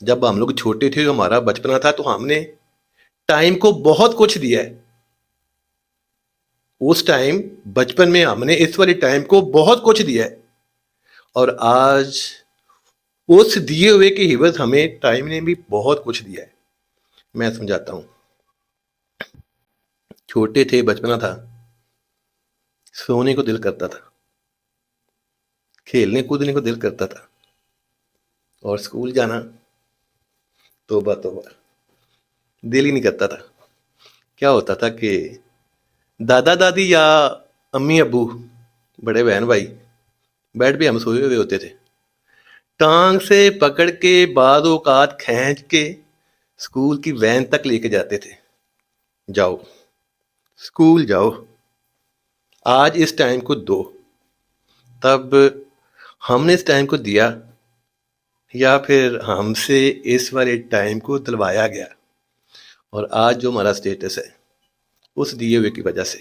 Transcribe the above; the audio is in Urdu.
جب ہم لوگ چھوٹے تھے، ہمارا بچپنا تھا، تو ہم نے ٹائم کو بہت کچھ دیا ہے. اس ٹائم بچپن میں ہم نے اس والے ٹائم کو بہت کچھ دیا ہے، اور آج اس دیے ہوئے کی عوض ہمیں ٹائم نے بھی بہت کچھ دیا ہے. میں سمجھاتا ہوں. چھوٹے تھے، بچپنا تھا، سونے کو دل کرتا تھا، کھیلنے کودنے کو دل کرتا تھا، اور اسکول جانا توبہ توبہ دل ہی نہیں کرتا تھا. کیا ہوتا تھا کہ دادا دادی یا امی ابو، بڑے بہن بھائی، بیڈ پہ ہم سوئے ہوئے ہوتے تھے، ٹانگ سے پکڑ کے بعض اوقات کھینچ کے اسکول کی وین تک لے کے جاتے تھے. جاؤ اسکول جاؤ. آج اس ٹائم کو دو. تب ہم نے اس ٹائم کو دیا، یا پھر ہم سے اس والے ٹائم کو دلوایا گیا، اور آج جو ہمارا اسٹیٹس ہے اس دیے ہوئے کی وجہ سے.